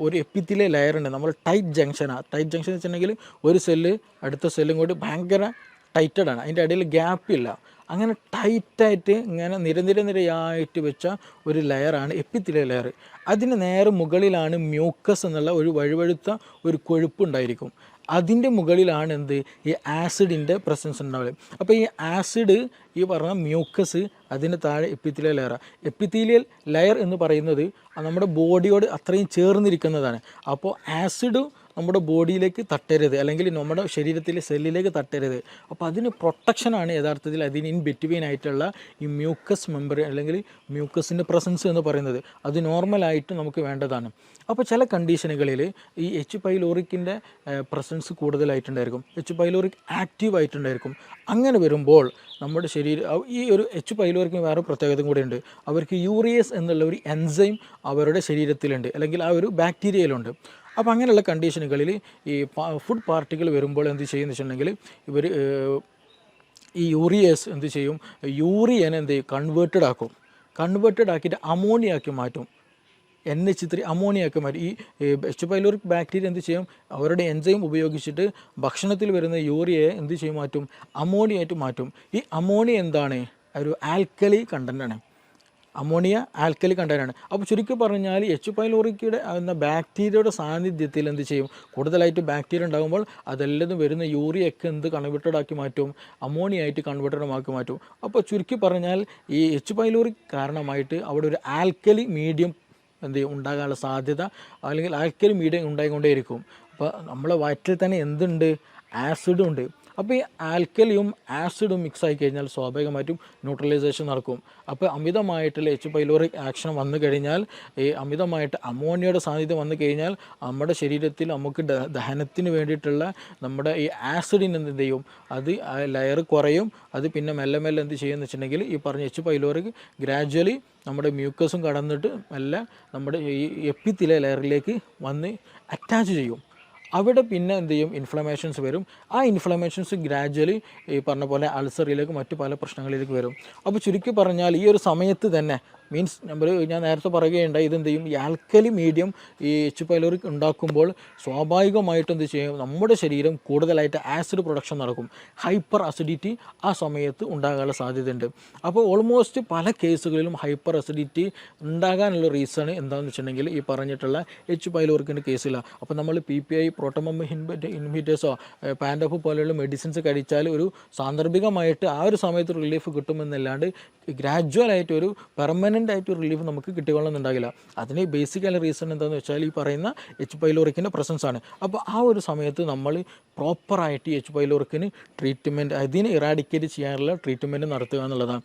ഒരു എപ്പിത്തിലെ ലെയറുണ്ട്, നമ്മൾ ടൈറ്റ് ജംഗ്ഷൻ വെച്ചിട്ടുണ്ടെങ്കിൽ ഒരു സെല്ല് അടുത്ത സെല്ലും കൂടി ഭയങ്കര ടൈറ്റഡാണ്, അതിൻ്റെ ഇടയിൽ ഗ്യാപ്പില്ല. അങ്ങനെ ടൈറ്റായിട്ട് ഇങ്ങനെ നിരയായിട്ട് വെച്ച ഒരു ലെയറാണ് എപ്പിത്തിലെ ലെയർ. അതിന് നേരെ മുകളിലാണ് മ്യൂക്കസ് എന്നുള്ള ഒരു വഴുവഴുത്ത ഒരു കൊഴുപ്പുണ്ടായിരിക്കും. അതിൻ്റെ മുകളിലാണ് എന്ത് ഈ ആസിഡിൻ്റെ പ്രസൻസ് ഉണ്ടാവുക. അപ്പോൾ ഈ ആസിഡ് ഈ പറഞ്ഞ മ്യൂക്കസ്, അതിന് താഴെ എപ്പിത്തീലിയൽ ലെയർ. എപ്പിത്തീലിയൽ ലെയർ എന്ന് പറയുന്നത് നമ്മുടെ ബോഡിയോട് അത്രയും ചേർന്നിരിക്കുന്നതാണ്. അപ്പോൾ ആസിഡ് നമ്മുടെ ബോഡിയിലേക്ക് തട്ടരുത്, അല്ലെങ്കിൽ നമ്മുടെ ശരീരത്തിലെ സെല്ലിലേക്ക് തട്ടരുത്. അപ്പോൾ അതിന് പ്രൊട്ടക്ഷനാണ് യഥാർത്ഥത്തിൽ അതിന് ഇൻ ബിറ്റ്വീൻ ആയിട്ടുള്ള ഈ മ്യൂക്കസ് മെമ്പർ അല്ലെങ്കിൽ മ്യൂക്കസിൻ്റെ പ്രസൻസ് എന്ന് പറയുന്നത്. അത് നോർമലായിട്ട് നമുക്ക് വേണ്ടതാണ്. അപ്പോൾ ചില കണ്ടീഷനുകളിൽ ഈ എച്ച് പൈലോറിക്കിൻ്റെ പ്രസൻസ് കൂടുതലായിട്ടുണ്ടായിരിക്കും, എച്ച് പൈലോറിക് ആക്റ്റീവ് ആയിട്ടുണ്ടായിരിക്കും. അങ്ങനെ വരുമ്പോൾ നമ്മുടെ ശരീരം ഈ ഒരു എച്ച് പൈലോറിക്കിന് വേറെ പ്രത്യേകത കൂടെയുണ്ട്. അവർക്ക് യൂറിയസ് എന്നുള്ള ഒരു എൻസൈം അവരുടെ ശരീരത്തിലുണ്ട്, അല്ലെങ്കിൽ ആ ഒരു ബാക്ടീരിയയിലുണ്ട്. അപ്പോൾ അങ്ങനെയുള്ള കണ്ടീഷനുകളിൽ ഈ ഫുഡ് പാർട്ടിക്കിൾ വരുമ്പോൾ എന്ത് ചെയ്യുമെന്ന് വെച്ചിട്ടുണ്ടെങ്കിൽ ഇവർ ഈ യൂറിയസ് എന്ത് ചെയ്യും, യൂറിയനെ എന്ത് ചെയ്യും, കൺവേർട്ടഡ് ആക്കിയിട്ട് അമോണിയാക്കി മാറ്റും. NH3 അമോണിയാക്കി മാറ്റും. ഈ എച്ച് പൈലോറിക് ബാക്ടീരിയ എന്ത് ചെയ്യും, അവരുടെ എൻസൈം ഉപയോഗിച്ചിട്ട് ഭക്ഷണത്തിൽ വരുന്ന യൂറിയയെ എന്ത് ചെയ്യും, മാറ്റും, അമോണിയായിട്ട് മാറ്റും. ഈ അമോണിയ എന്താണ്, ഒരു ആൽക്കലി കണ്ടൻ്റാണ്. അമോണിയ ആൽക്കലി കണ്ടൻ്റാണ്. അപ്പോൾ ചുരുക്കി പറഞ്ഞാൽ എച്ച് പൈലോറിക്കയുടെ എന്ന ബാക്ടീരിയയുടെ സാന്നിധ്യത്തിൽ എന്ത് ചെയ്യും, കൂടുതലായിട്ട് ബാക്ടീരിയ ഉണ്ടാകുമ്പോൾ അതെല്ലാം വരുന്ന യൂറിയൊക്കെ എന്ത് കൺവേർട്ടഡ് ആക്കി മാറ്റും, അമോണിയ ആയിട്ട് കൺവേർട്ടഡ് ആക്കി മാറ്റും. അപ്പോൾ ചുരുക്കി പറഞ്ഞാൽ ഈ എച്ച് പൈലോറിക് കാരണമായിട്ട് അവിടെ ഒരു ആൽക്കലി മീഡിയം എന്ത് ചെയ്യും, ഉണ്ടാകാനുള്ള സാധ്യത, അല്ലെങ്കിൽ ആൽക്കലി മീഡിയം ഉണ്ടായിക്കൊണ്ടേയിരിക്കും. അപ്പോൾ നമ്മളെ വയറ്റിൽ തന്നെ എന്തുണ്ട്, ആസിഡും ഉണ്ട്. അപ്പോൾ ഈ ആൽക്കലിയും ആസിഡും മിക്സ് ആയി കഴിഞ്ഞാൽ സ്വാഭാവികമായിട്ടും ന്യൂട്രലൈസേഷൻ നടക്കും. അപ്പോൾ അമിതമായിട്ടുള്ള എച്ച് പൈലോറിക് ആക്ഷൻ വന്നു കഴിഞ്ഞാൽ, ഈ അമിതമായിട്ട് അമോണിയയുടെ സാന്നിധ്യം വന്നു കഴിഞ്ഞാൽ നമ്മുടെ ശരീരത്തിൽ നമുക്ക് ദഹനത്തിന് വേണ്ടിയിട്ടുള്ള നമ്മുടെ ഈ ആസിഡിന് എന്ത് ചെയ്യും, അത് ലെയർ കുറയും. അത് പിന്നെ മെല്ലെ മെല്ലെ എന്ത് ചെയ്യുമെന്ന് വെച്ചിട്ടുണ്ടെങ്കിൽ ഈ പറഞ്ഞ എച്ച് പൈലോറിക് ഗ്രാജ്വലി നമ്മുടെ മ്യൂക്കസും കടന്നിട്ട് മെല്ലെ നമ്മുടെ ഈ എപ്പിത്തീലിയൽ ലെയറിലേക്ക് വന്ന് അറ്റാച്ച് ചെയ്യും. അവിടെ പിന്നെ എന്ത് ചെയ്യും, ഇൻഫ്ലമേഷൻസ് വരും. ആ ഇൻഫ്ലമേഷൻസ് ഗ്രാജ്വലി ഈ പറഞ്ഞ പോലെ അൾസറിലേക്ക് മറ്റു പല പ്രശ്നങ്ങളിലേക്ക് വരും. അപ്പോൾ ചുരുക്കി പറഞ്ഞാൽ ഈ ഒരു സമയത്ത് തന്നെ മീൻസ് ഞാൻ നേരത്തെ പറയുകയുണ്ടായി, ഇതെന്ത് ചെയ്യും, ഈ ആൽക്കലി മീഡിയം ഈ എച്ച് പൈലോറിക് ഉണ്ടാക്കുമ്പോൾ സ്വാഭാവികമായിട്ടും എന്ത് ചെയ്യും, നമ്മുടെ ശരീരം കൂടുതലായിട്ട് ആസിഡ് പ്രൊഡക്ഷൻ നടക്കും. ഹൈപ്പർ അസിഡിറ്റി ആ സമയത്ത് ഉണ്ടാകാനുള്ള സാധ്യതയുണ്ട്. അപ്പോൾ ഓൾമോസ്റ്റ് പല കേസുകളിലും ഹൈപ്പർ അസിഡിറ്റി ഉണ്ടാകാനുള്ള റീസൺ എന്താണെന്ന് വെച്ചിട്ടുണ്ടെങ്കിൽ ഈ പറഞ്ഞിട്ടുള്ള എച്ച് പൈലോറിക്കിൻ്റെ കേസില്ല. അപ്പോൾ നമ്മൾ PPI പ്രോട്ടോമം ഇൻഹിബിറ്റേഴ്സോ പാൻഡോഫ് പോലെയുള്ള മെഡിസിൻസ് കഴിച്ചാൽ ഒരു സാന്ദർഭികമായിട്ട് ആ ഒരു സമയത്ത് റിലീഫ് കിട്ടുമെന്നല്ലാണ്ട് ഗ്രാജ്വലായിട്ട് ഒരു പെർമനൻ്റ് ആയിട്ട് റിലീഫ് നമുക്ക് കിട്ടിക്കൊള്ളുന്നുണ്ടാകില്ല. അതിന് ബേസിക്കലി റീസൺ എന്താണെന്ന് വെച്ചാൽ ഈ പറയുന്ന എച്ച് പൈലോറിക്കിൻ്റെ പ്രസൻസ് ആണ്. അപ്പോൾ ആ ഒരു സമയത്ത് നമ്മൾ പ്രോപ്പറായിട്ട് എച്ച് പൈലോറിക്കിന് ട്രീറ്റ്മെൻറ്റ്, അതിനെ ഇറാഡിക്കേറ്റ് ചെയ്യാനുള്ള ട്രീറ്റ്മെൻറ്റ് നടത്തുക എന്നുള്ളതാണ്.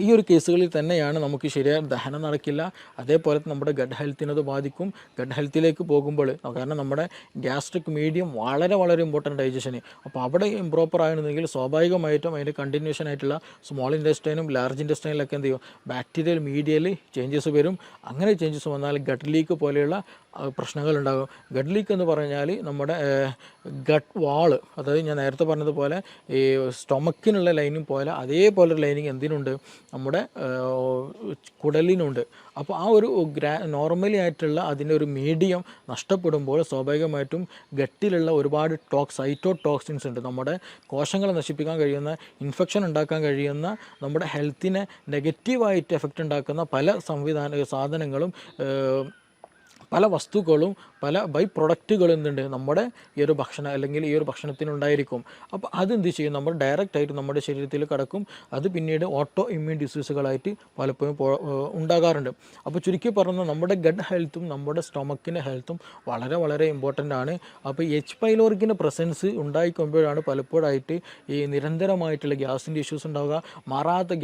ഈ ഒരു കേസുകളിൽ തന്നെയാണ് നമുക്ക് ശരിയായ ദഹനം നടക്കില്ല. അതേപോലെ നമ്മുടെ ഗഡ് ഹെൽത്തിനത് ബാധിക്കും. ഗഡ് ഹെൽത്തിലേക്ക് പോകുമ്പോൾ, കാരണം നമ്മുടെ ഗ്യാസ്ട്രിക് മീഡിയം വളരെ വളരെ ഇമ്പോർട്ടൻ്റ് ഡൈജഷന്. അപ്പോൾ അവിടെ ഇംപ്രോപ്പർ ആയിരുന്നെങ്കിൽ സ്വാഭാവികമായിട്ടും അതിൻ്റെ കണ്ടിന്യൂഷൻ ആയിട്ടുള്ള സ്മോൾ ഇൻറ്റെസ്റ്റൈനും ലാർജ് ഇൻറ്റെസ്റ്റൈനിലൊക്കെ എന്ത് ചെയ്യും, ബാക്ടീരിയൽ മീഡിയയിൽ ചേഞ്ചസ് വരും. അങ്ങനെ ചേഞ്ചസ് വന്നാൽ ഗട്ട് ലീക്ക് പോലെയുള്ള പ്രശ്നങ്ങളുണ്ടാകും. ഗട്ട് ലീക്ക് എന്ന് പറഞ്ഞാൽ നമ്മുടെ ഗട്ട് വാള്, അതായത് ഞാൻ നേരത്തെ പറഞ്ഞതുപോലെ ഈ സ്റ്റൊമക്കിനുള്ള ലൈനിങ് പോലെ അതേപോലെ ഒരു ലൈനിങ് എന്തിനുണ്ട്, നമ്മുടെ കുടലിനുണ്ട്. അപ്പോൾ ആ ഒരു നോർമലി ആയിട്ടുള്ള അതിൻ്റെ ഒരു മീഡിയം നഷ്ടപ്പെടുമ്പോൾ സ്വാഭാവികമായിട്ടും ഗട്ടിലുള്ള ഒരുപാട് സൈറ്റോടോക്സിൻസ് ഉണ്ട്, നമ്മുടെ കോശങ്ങളെ നശിപ്പിക്കാൻ കഴിയുന്ന, ഇൻഫെക്ഷൻ ഉണ്ടാക്കാൻ കഴിയുന്ന, നമ്മുടെ ഹെൽത്തിനെ നെഗറ്റീവായിട്ട് എഫക്റ്റ് ഉണ്ടാക്കുന്ന പല സാധനങ്ങളും, പല വസ്തുക്കളും, പല ബൈ പ്രൊഡക്റ്റുകൾ എന്തുണ്ട് നമ്മുടെ ഈ ഒരു ഭക്ഷണം അല്ലെങ്കിൽ ഈ ഒരു ഭക്ഷണത്തിനുണ്ടായിരിക്കും. അപ്പോൾ അതെന്ത് ചെയ്യും, നമ്മൾ ഡയറക്റ്റായിട്ട് നമ്മുടെ ശരീരത്തിൽ കിടക്കും. അത് പിന്നീട് ഓട്ടോ ഇമ്മ്യൂൺ ഡിസീസുകളായിട്ട് പലപ്പോഴും ഉണ്ടാകാറുണ്ട്. അപ്പോൾ ചുരുക്കി പറഞ്ഞാൽ നമ്മുടെ ഗഡ് ഹെൽത്തും നമ്മുടെ സ്റ്റൊമക്കിൻ്റെ ഹെൽത്തും വളരെ വളരെ ഇമ്പോർട്ടൻ്റ് ആണ്. അപ്പോൾ എച്ച് പൈലോറിക്കിൻ്റെ പ്രസൻസ് ഉണ്ടായിക്കൊമ്പോഴാണ് പലപ്പോഴായിട്ട് ഈ നിരന്തരമായിട്ടുള്ള ഗ്യാസിൻ്റെ ഇഷ്യൂസ് ഉണ്ടാവുക, മാറാത്ത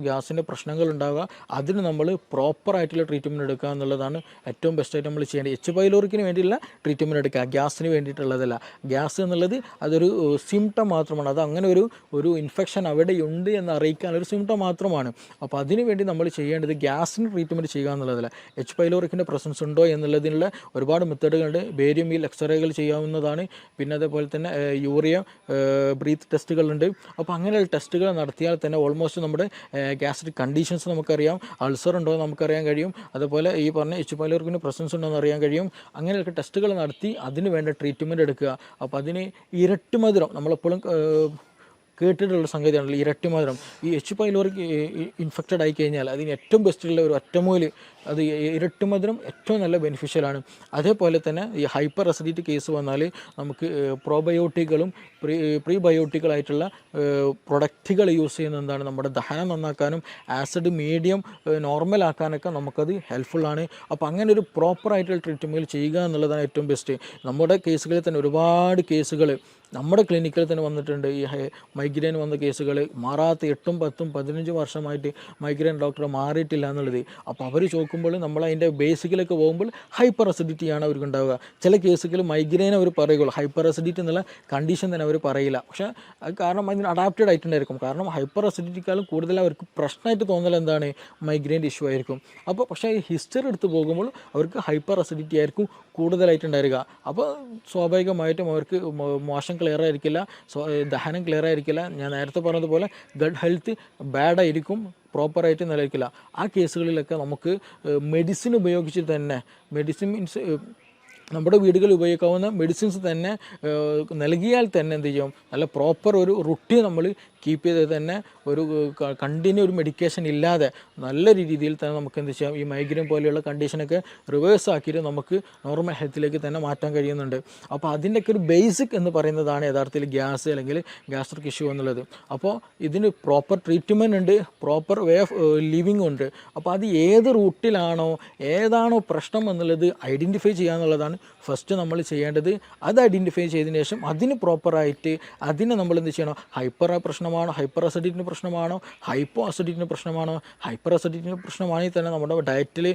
ഗ്യാസിൻ്റെ പ്രശ്നങ്ങൾ ഉണ്ടാവുക. അതിന് നമ്മൾ പ്രോപ്പറായിട്ടുള്ള ട്രീറ്റ്മെൻറ്റ് എടുക്കുക എന്നുള്ളതാണ് ഏറ്റവും ബെസ്റ്റായിട്ട് നമ്മൾ ചെയ്യേണ്ടത്. എച്ച് പൈലോറിക്കിന് വേണ്ടിയുള്ള ട്രീറ്റ്മെൻറ്റ് എടുക്കുക, ഗ്യാസിന് വേണ്ടിയിട്ടുള്ളതല്ല. ഗ്യാസ് എന്നുള്ളത് അതൊരു സിംറ്റം മാത്രമാണ്. അത് അങ്ങനെ ഒരു ഇൻഫെക്ഷൻ അവിടെയുണ്ട് എന്ന് അറിയിക്കാനൊരു സിംറ്റം മാത്രമാണ്. അപ്പോൾ അതിനു വേണ്ടി നമ്മൾ ചെയ്യേണ്ടത് ഗ്യാസിന് ട്രീറ്റ്മെൻറ്റ് ചെയ്യുക എന്നുള്ളതല്ല. എച്ച് പൈലോറിക്കിൻ്റെ പ്രസൻസ് ഉണ്ടോ എന്നുള്ളതിനുള്ള ഒരുപാട് മെത്തേഡുകളുണ്ട്. ബേരിയം വീൽ എക്സ്റേകൾ ചെയ്യാവുന്നതാണ്. പിന്നെ അതേപോലെ തന്നെ യൂറിയ ബ്രീത്ത് ടെസ്റ്റുകളുണ്ട്. അപ്പോൾ അങ്ങനെയുള്ള ടെസ്റ്റുകൾ നടത്തിയാൽ തന്നെ ഓൾമോസ്റ്റ് നമ്മുടെ ഗ്യാസ്ട്രിക് കണ്ടീഷൻസ് നമുക്കറിയാം, അൾസർ ഉണ്ടോ എന്ന് നമുക്കറിയാൻ കഴിയും. അതുപോലെ ഈ പറഞ്ഞ എച്ച് പൈലോറിക്കിൻ്റെ പ്രസൻസ് ഉണ്ടോ എന്ന് അറിയാൻ കഴിയും. അങ്ങനെയൊക്കെ ടെസ്റ്റുകൾ നടത്തി അതിന് വേണ്ട ട്രീറ്റ്മെൻറ്റ് എടുക്കുക. അപ്പോൾ അതിന് ഇരട്ടി മധുരം നമ്മളെപ്പോഴും കേട്ടിട്ടുള്ള സംഗതിയാണല്ലോ, ഇരട്ടി മധുരം. ഈ എച്ച് പൈലോറിക് ഇൻഫെക്റ്റഡ് ആയി കഴിഞ്ഞാൽ അതിന് ഏറ്റവും ബെസ്റ്റുള്ള ഒരു ഒറ്റമൂല് അത് ഇരട്ടി മധുരം ഏറ്റവും നല്ല ബെനിഫിഷ്യലാണ്. അതേപോലെ തന്നെ ഈ ഹൈപ്പർ അസിഡിറ്റി കേസ് വന്നാൽ നമുക്ക് പ്രോബയോട്ടിക്കുകളും പ്രീബയോട്ടിക്കുകളായിട്ടുള്ള പ്രൊഡക്റ്റുകൾ യൂസ് ചെയ്യുന്നത് എന്താണ്, നമ്മുടെ ദഹനം നന്നാക്കാനും ആസിഡ് മീഡിയം നോർമൽ ആക്കാനൊക്കെ നമുക്കത് ഹെൽപ്ഫുള്ളാണ്. അപ്പോൾ അങ്ങനെ ഒരു പ്രോപ്പറായിട്ടുള്ള ട്രീറ്റ്മെൻറ്റ് ചെയ്യുക എന്നുള്ളതാണ് ഏറ്റവും ബെസ്റ്റ്. നമ്മുടെ കേസുകളിൽ തന്നെ ഒരുപാട് കേസുകൾ നമ്മുടെ ക്ലിനിക്കിൽ തന്നെ വന്നിട്ടുണ്ട്. ഈ മൈഗ്രെയിൻ വന്ന കേസുകൾ മാറാത്ത 8, 10, 15 വർഷമായിട്ട് മൈഗ്രെയിൻ ഡോക്ടർ മാറിയിട്ടില്ല എന്നുള്ളത്. അപ്പോൾ അവർ ചോദിക്കുമ്പോൾ നമ്മൾ അതിൻ്റെ ബേസിക്കിലേക്ക് പോകുമ്പോൾ ഹൈപ്പർ അസിഡിറ്റിയാണ് അവർക്ക് ഉണ്ടാവുക. ചില കേസുകൾ മൈഗ്രെയിൻ അവർ പറയുള്ളൂ, ഹൈപ്പർ അസിഡിറ്റി എന്നുള്ള കണ്ടീഷൻ തന്നെ അവർ പറയില്ല. പക്ഷേ അത് കാരണം അതിന് അഡാപ്റ്റഡ് ആയിട്ടുണ്ടായിരിക്കും. കാരണം ഹൈപ്പർ അസിഡിറ്റിക്കാളും കൂടുതൽ അവർക്ക് പ്രശ്നമായിട്ട് തോന്നൽ എന്താണ്, മൈഗ്രെയിൻ്റെ ഇഷ്യൂ ആയിരിക്കും. അപ്പോൾ പക്ഷേ ഈ ഹിസ്റ്ററി എടുത്ത് പോകുമ്പോൾ അവർക്ക് ഹൈപ്പർ അസിഡിറ്റി ആയിരിക്കും കൂടുതലായിട്ടുണ്ടായിരിക. അപ്പോൾ സ്വാഭാവികമായിട്ടും അവർക്ക് മോശം ക്ലിയർ ആയിരിക്കില്ല, ദഹനം ക്ലിയർ ആയിരിക്കില്ല. ഞാൻ നേരത്തെ പറഞ്ഞതുപോലെ ഗട്ട് ഹെൽത്ത് ബാഡായിരിക്കും, പ്രോപ്പറായിട്ട് നിലനിൽക്കില്ല. ആ കേസുകളിലൊക്കെ നമുക്ക് മെഡിസിൻ ഉപയോഗിച്ച് തന്നെ, മെഡിസിൻ മീൻസ് നമ്മുടെ വീടുകളിൽ ഉപയോഗിക്കാവുന്ന മെഡിസിൻസ് തന്നെ നൽകിയാൽ തന്നെ എന്ത് ചെയ്യും, നല്ല പ്രോപ്പർ ഒരു റുട്ടീൻ നമ്മൾ കീപ്പ് ചെയ്ത് തന്നെ ഒരു കണ്ടിന്യൂ ഒരു മെഡിക്കേഷൻ ഇല്ലാതെ നല്ല രീതിയിൽ തന്നെ നമുക്ക് എന്ത് ചെയ്യാം, ഈ മൈഗ്രെയിൻ പോലെയുള്ള കണ്ടീഷനൊക്കെ റിവേഴ്സ് ആക്കിയിട്ട് നമുക്ക് നോർമൽ ഹെൽത്തിലേക്ക് തന്നെ മാറ്റാൻ കഴിയുന്നുണ്ട്. അപ്പോൾ അതിൻ്റെയൊക്കെ ഒരു ബേസിക് എന്ന് പറയുന്നതാണ് യഥാർത്ഥത്തിൽ ഗ്യാസ് അല്ലെങ്കിൽ ഗ്യാസ്ട്രിക് ഇഷ്യൂ എന്നുള്ളത്. അപ്പോൾ ഇതിന് പ്രോപ്പർ ട്രീറ്റ്മെൻറ്റ് ഉണ്ട്, പ്രോപ്പർ വേ ഓഫ് ലിവിങ് ഉണ്ട്. അപ്പോൾ അത് ഏത് റൂട്ടിലാണോ ഏതാണോ പ്രശ്നം എന്നുള്ളത് ഐഡൻറ്റിഫൈ ചെയ്യുക എന്നുള്ളതാണ് ഫസ്റ്റ് നമ്മൾ ചെയ്യേണ്ടത്. അത് ഐഡൻറ്റിഫൈ ചെയ്തതിന് ശേഷം അതിന് പ്രോപ്പറായിട്ട് അതിനെ നമ്മൾ എന്ത് ചെയ്യണം, ഹൈപ്പർ പ്രശ്നമാണോ, ഹൈപ്പർ അസിഡിറ്റിൻ്റെ പ്രശ്നമാണോ, ഹൈപ്പോ അസിഡിറ്റിൻ്റെ പ്രശ്നമാണോ. ഹൈപ്പർ അസിഡിറ്റിൻ്റെ പ്രശ്നമാണെങ്കിൽ തന്നെ നമ്മുടെ ഡയറ്റിൽ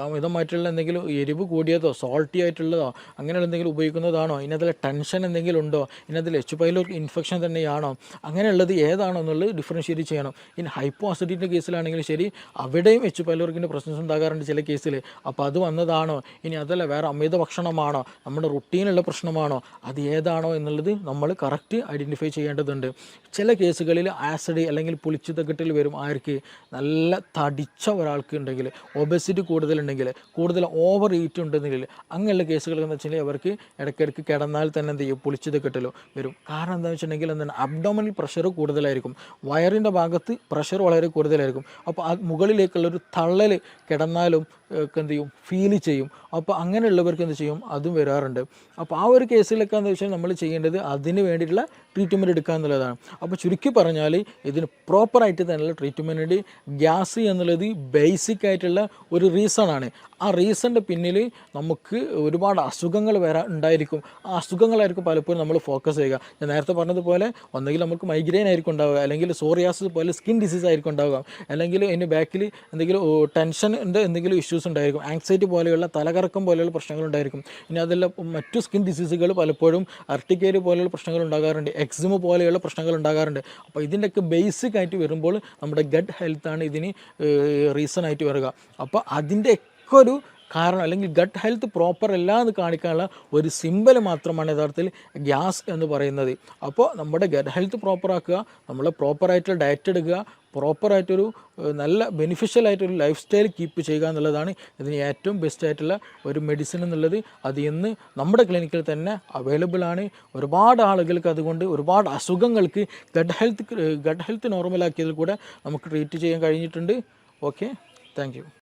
അമിതമായിട്ടുള്ള എന്തെങ്കിലും എരിവ് കൂടിയതോ സോൾട്ടി ആയിട്ടുള്ളതോ അങ്ങനെയുള്ള എന്തെങ്കിലും ഉപയോഗിക്കുന്നതാണോ, ഇതിനകത്തിൽ ടെൻഷൻ എന്തെങ്കിലും ഉണ്ടോ, ഇതിനകത്തിൽ എച്ച് പൈലോറി ഇൻഫെക്ഷൻ തന്നെയാണോ, അങ്ങനെയുള്ളത് ഏതാണോ എന്നുള്ളത് ഡിഫറൻഷ്യേറ്റ് ചെയ്യണം. ഇനി ഹൈപ്പോ അസിഡിറ്റിൻ്റെ കേസിലാണെങ്കിലും ശരി, അവിടെയും എച്ച് പൈലോറിക്കിൻ്റെ പ്രശ്നം ഉണ്ടാകാറുണ്ട് ചില കേസിൽ. അപ്പോൾ അത് വന്നതാണോ, ഇനി അതല്ല വേറെ അമിത ഭക്ഷണമാണോ, നമ്മുടെ റുട്ടീനുള്ള പ്രശ്നമാണോ, അത് ഏതാണോ എന്നുള്ളത് നമ്മൾ കറക്റ്റ് ഐഡൻറ്റിഫൈ ചെയ്യേണ്ടതുണ്ട്. ചില കേസുകളിൽ ആസിഡ് അല്ലെങ്കിൽ പുളിച്ചുതക്കെട്ടിൽ വരും. ആർക്ക്, നല്ല തടിച്ച ഒരാൾക്ക് ഉണ്ടെങ്കിൽ, ഒബസിറ്റി കൂടുതലുണ്ടെങ്കിൽ, കൂടുതൽ ഓവർ ഈറ്റ് ഉണ്ടെങ്കിൽ, അങ്ങനെയുള്ള കേസുകൾ എന്ന് വെച്ചിട്ടുണ്ടെങ്കിൽ അവർക്ക് ഇടയ്ക്കിടയ്ക്ക് കിടന്നാൽ തന്നെ എന്ത് ചെയ്യും, പുളിച്ചുതക്കെട്ടിലോ വരും. കാരണം എന്താണെന്ന് വെച്ചിട്ടുണ്ടെങ്കിൽ എന്താണ്, അബ്ഡോമിനൽ പ്രഷർ കൂടുതലായിരിക്കും, വയറിൻ്റെ ഭാഗത്ത് പ്രഷർ വളരെ കൂടുതലായിരിക്കും. അപ്പോൾ ആ മുകളിലേക്കുള്ളൊരു തള്ളൽ കിടന്നാലും ഒക്കെ എന്ത് ചെയ്യും, ഫീൽ ചെയ്യും. അപ്പോൾ അങ്ങനെയുള്ളവർക്ക് എന്ത് ചെയ്യും, അതും വരാറുണ്ട്. അപ്പോൾ ആ ഒരു കേസിലൊക്കെ എന്താ വെച്ചാൽ നമ്മൾ ചെയ്യേണ്ടത് അതിന് വേണ്ടിയിട്ടുള്ള ട്രീറ്റ്മെൻറ്റ് എടുക്കുക എന്നുള്ളതാണ്. അപ്പോൾ ചുരുക്കി പറഞ്ഞാൽ ഇതിന് പ്രോപ്പറായിട്ട് തന്നെയുള്ള ട്രീറ്റ്മെൻറ്റ്. ഗ്യാസ് എന്നുള്ളത് ബേസിക് ആയിട്ടുള്ള ഒരു റീസണാണ്. ആ റീസണിൻ്റെ പിന്നിൽ നമുക്ക് ഒരുപാട് അസുഖങ്ങൾ ഉണ്ടായിരിക്കും. ആ അസുഖങ്ങളായിരിക്കും പലപ്പോഴും നമ്മൾ ഫോക്കസ് ചെയ്യുക. ഞാൻ നേരത്തെ പറഞ്ഞതുപോലെ ഒന്നെങ്കിൽ നമുക്ക് മൈഗ്രെയിൻ ആയിരിക്കും ഉണ്ടാവുക, അല്ലെങ്കിൽ സോറിയാസിസ് പോലെ സ്കിൻ ഡിസീസ് ആയിരിക്കും ഉണ്ടാവുക, അല്ലെങ്കിൽ അതിൻ്റെ ബാക്കിൽ എന്തെങ്കിലും ടെൻഷൻ്റെ എന്തെങ്കിലും ഇഷ്യൂസ് ഉണ്ടായിരിക്കും, ആങ്സൈറ്റി പോലെയുള്ള തലകറക്കം പോലെയുള്ള പ്രശ്നങ്ങൾ ഉണ്ടായിരിക്കും. ഇനി അതെല്ലാം മറ്റു സ്കിൻ ഡിസീസുകൾ പലപ്പോഴും അർട്ടിക്കേരി പോലെയുള്ള പ്രശ്നങ്ങൾ ഉണ്ടാകാറുണ്ട്, എക്സിമ പോലെയുള്ള പ്രശ്നങ്ങൾ ഉണ്ടാകാറുണ്ട്. അപ്പോൾ ഇതിൻ്റെയൊക്കെ ബേസിക് ആയിട്ട് വരുമ്പോൾ നമ്മുടെ ഗട്ട് ഹെൽത്താണ് ഇതിന് റീസൺ ആയിട്ട് വരിക. അപ്പോൾ അതിൻ്റെ ഒരു കാരണം അല്ലെങ്കിൽ ഗട്ട് ഹെൽത്ത് പ്രോപ്പർ അല്ല എന്ന് കാണിക്കാനുള്ള ഒരു സിമ്പൽ മാത്രമാണ് യഥാർത്ഥത്തിൽ ഗ്യാസ് എന്ന് പറയുന്നത്. അപ്പോൾ നമ്മുടെ ഗട്ട് ഹെൽത്ത് പ്രോപ്പറാക്കുക, നമ്മൾ പ്രോപ്പറായിട്ടുള്ള ഡയറ്റ് എടുക്കുക, പ്രോപ്പറായിട്ടൊരു നല്ല ബെനിഫിഷ്യൽ ആയിട്ടൊരു ലൈഫ് സ്റ്റൈൽ കീപ്പ് ചെയ്യുക എന്നുള്ളതാണ് ഇതിന് ഏറ്റവും ബെസ്റ്റ് ആയിട്ടുള്ള ഒരു മെഡിസിൻ എന്നുള്ളത്. അത് ഇന്ന് നമ്മുടെ ക്ലിനിക്കിൽ തന്നെ അവൈലബിൾ ആണ്. ഒരുപാട് ആളുകൾക്ക് അതുകൊണ്ട് ഒരുപാട് അസുഖങ്ങൾക്ക് ഗട്ട് ഹെൽത്ത് നോർമലാക്കിയതിൽ കൂടെ നമുക്ക് ട്രീറ്റ് ചെയ്യാൻ കഴിഞ്ഞിട്ടുണ്ട്. Okay, thank you.